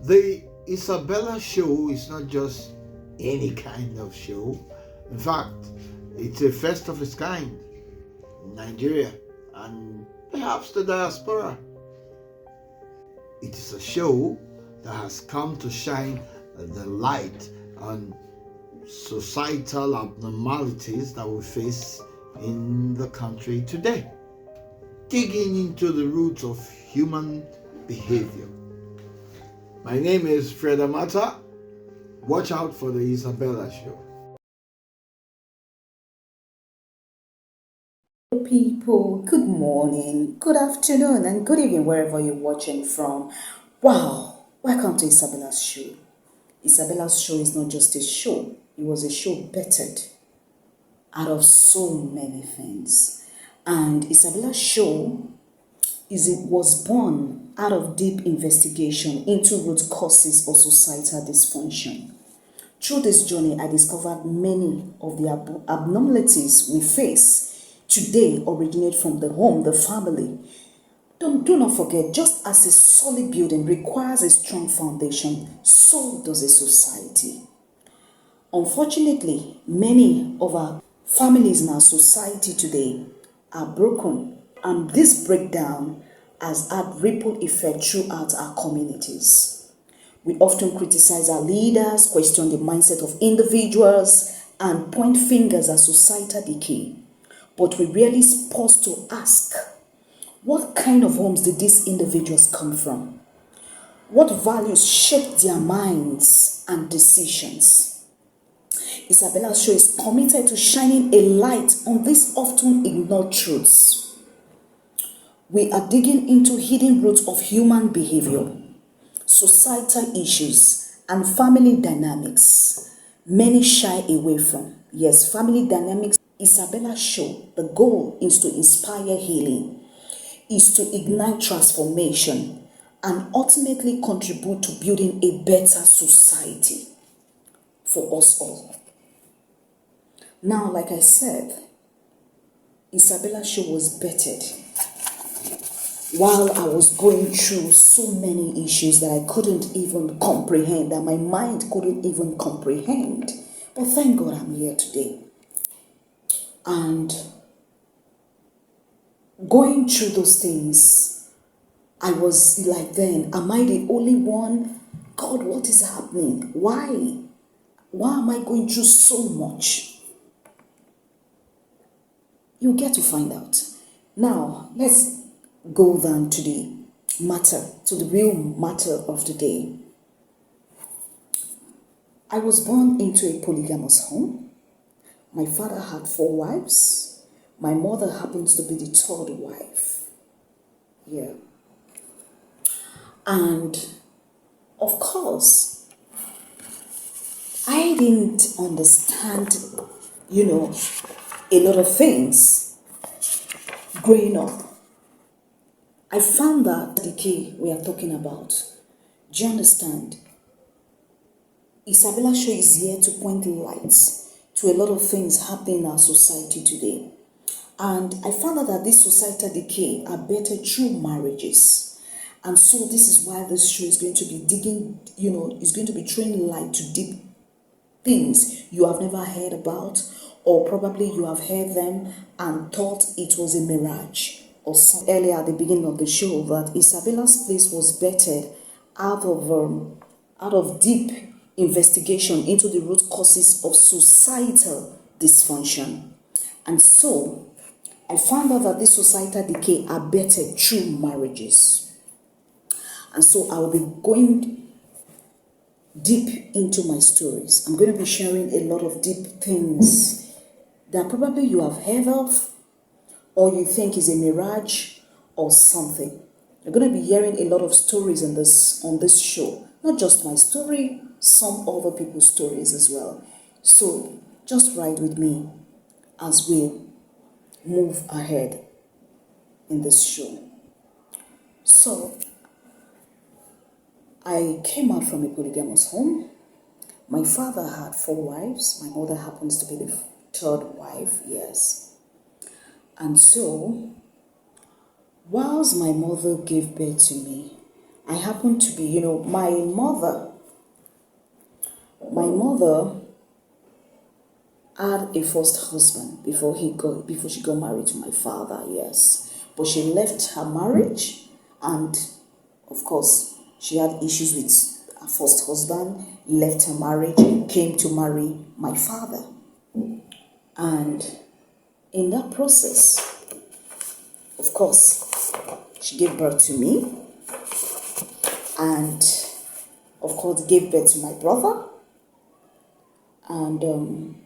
The Isabella Show is not just any kind of show. In fact, it's a first of its kind in Nigeria and perhaps the diaspora. It is a show that has come to shine the light on societal abnormalities that we face in the country today, digging into the roots of human behavior. My name is Fred Amata. Watch out for the Isabella Show. People, good morning, good afternoon, and good evening wherever you're watching from. Wow, welcome to Isabella's Show. Isabella's Show is not just a show, it was a show bettered out of so many things. And Isabella's Show was born out of deep investigation into root causes of societal dysfunction. Through this journey, I discovered many of the abnormalities we face today originate from the home, the family. Do not forget, just as a solid building requires a strong foundation, so does a society. Unfortunately, many of our families in our society today are broken, and this breakdown has had ripple effect throughout our communities. We often criticize our leaders, question the mindset of individuals, and point fingers at societal decay. But we rarely pause to ask, what kind of homes did these individuals come from? What values shaped their minds and decisions? Isabella Show is committed to shining a light on these often ignored truths. We are digging into hidden roots of human behavior, societal issues, and family dynamics many shy away from. Yes, family dynamics. Isabella Show, the goal is to inspire healing, is to ignite transformation, and ultimately contribute to building a better society for us all. Now, like I said, Isabella Show was bettered while I was going through so many issues that I couldn't even comprehend, that my mind couldn't even comprehend. But thank God I'm here today. And going through those things, I was like, then, am I the only one? God, what is happening? Why? Why am I going through so much? You get to find out. Now, let's go down to the matter, to the real matter of the day. I was born into a polygamous home. My father had 4 wives. My mother happens to be the 3rd wife. Yeah. And of course, I didn't understand, a lot of things growing up. I found that the key we are talking about. Do you understand? Isabella Show is here to point lights to a lot of things happening in our society today. And I found out that this societal decay are better through marriages. And so this is why this show is going to be digging, is going to be throwing light to deep things you have never heard about, or probably you have heard them and thought it was a mirage or something. Earlier at the beginning of the show, that Isabella's place was bettered out of deep investigation into the root causes of societal dysfunction. And so I found out that this societal decay are bettered through marriages. And so I will be going deep into my stories. I'm going to be sharing a lot of deep things that probably you have heard of, or you think is a mirage or something. You're going to be hearing a lot of stories on this show. Not just my story, some other people's stories as well. So just ride with me as we move ahead in this show. So I came out from a polygamous home. My father had 4 wives. My mother happens to be the 3rd wife, yes. And so, whilst my mother gave birth to me, I happened to be, my mother had a first husband before she got married to my father, yes. But she left her marriage, and of course she had issues with her first husband, left her marriage, came to marry my father. And in that process, of course, she gave birth to me, and of course gave birth to my brother. And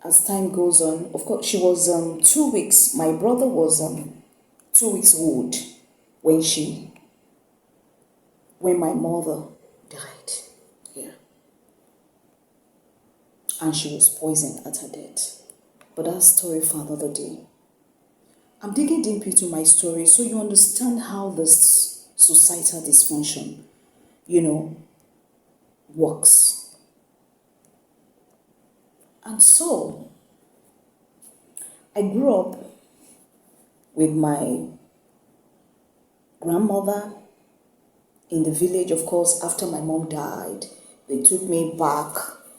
as time goes on, of course, she was 2 weeks. My brother was 2 weeks old when my mother died. Yeah. And she was poisoned at her death. But that story for another day. I'm digging deep into my story so you understand how this societal dysfunction, works. And so, I grew up with my grandmother in the village. Of course, after my mom died, they took me back.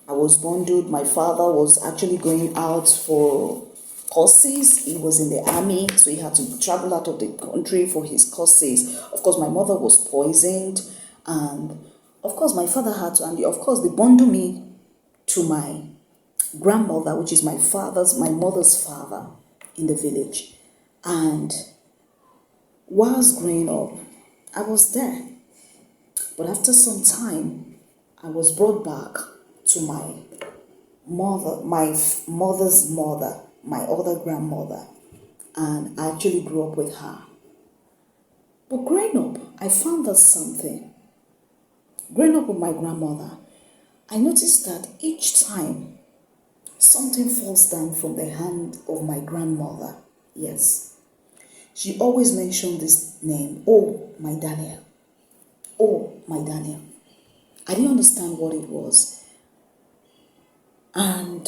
I was bundled. My father was actually going out for courses. He was in the army, so he had to travel out of the country for his courses. Of course, my mother was poisoned, and of course, my father had to, and of course, they bundled me to my grandmother, which is my mother's father in the village. And whilst growing up, I was there. But after some time, I was brought back to my mother's mother, my other grandmother, and I actually grew up with her. But growing up, I found out something. Growing up with my grandmother, I noticed that each time something falls down from the hand of my grandmother, yes, she always mentioned this name, oh, my Daniel. Oh, my Daniel. I didn't understand what it was. And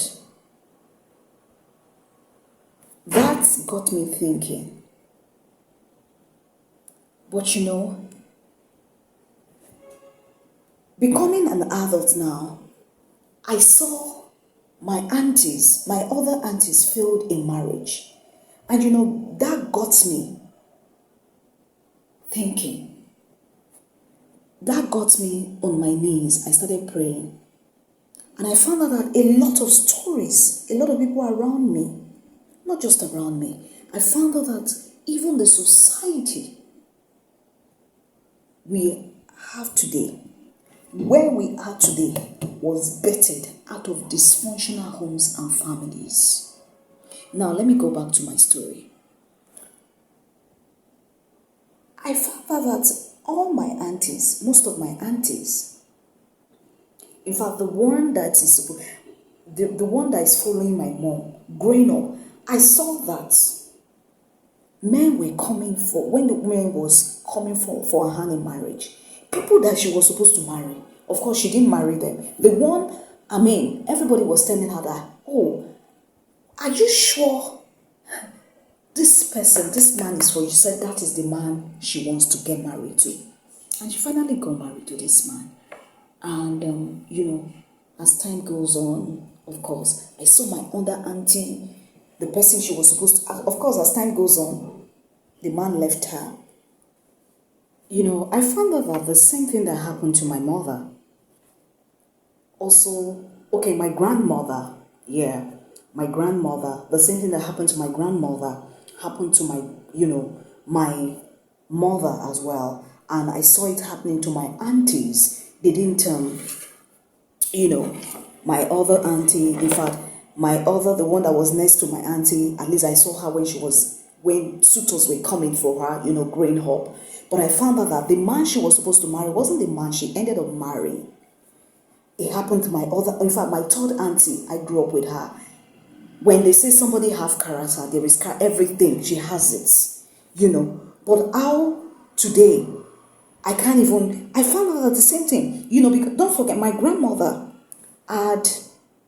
that got me thinking. But becoming an adult now, I saw my other aunties failed in marriage. And that got me thinking. That got me on my knees. I started praying. And I found out that a lot of stories, a lot of people around me, not just around me, I found out that even the society we have today, where we are today, was bettered out of dysfunctional homes and families. Now, let me go back to my story. I found out that all my aunties, most of my aunties, in fact, the one that is following my mom, growing up, I saw that men were coming when the woman was coming for a hand in marriage, people that she was supposed to marry. Of course, she didn't marry them. Everybody was telling her that, oh, are you sure this man is for you? She said that is the man she wants to get married to. And she finally got married to this man. And, as time goes on, of course, I saw my other auntie, the person she was supposed to, of course, as time goes on, the man left her. I found out that the same thing that happened to my mother. Also, okay, my grandmother, the same thing that happened to my grandmother happened to my mother as well. And I saw it happening to my aunties. They didn't, my other auntie, in fact, the one that was next to my auntie, at least I saw her when suitors were coming for her, growing up. But I found out that the man she was supposed to marry wasn't the man she ended up marrying. It happened to in fact, my third auntie, I grew up with her. When they say somebody have character, there is everything, she has it, But how today, I found out that the same thing, because don't forget, my grandmother had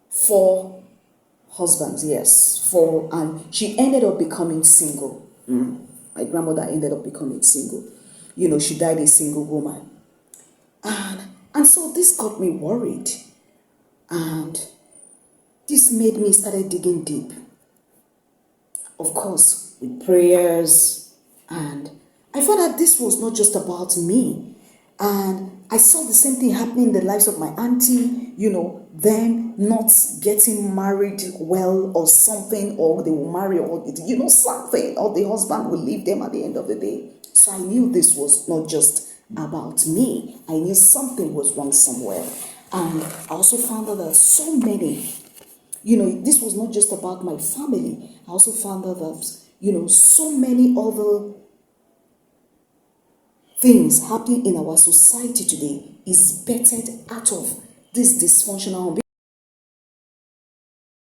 4 husbands, yes, 4, and she ended up becoming single. My grandmother ended up becoming single. She died a single woman. And so this got me worried. And this made me started digging deep. Of course, with prayers. And I found that this was not just about me. And I saw the same thing happening in the lives of my auntie, them not getting married well or something, or they will marry, or something, or the husband will leave them at the end of the day. So I knew this was not just about me. I knew something was wrong somewhere. And I also found out that so many, this was not just about my family. I also found out that, so many other things happening in our society today is bettered out of this dysfunctional home.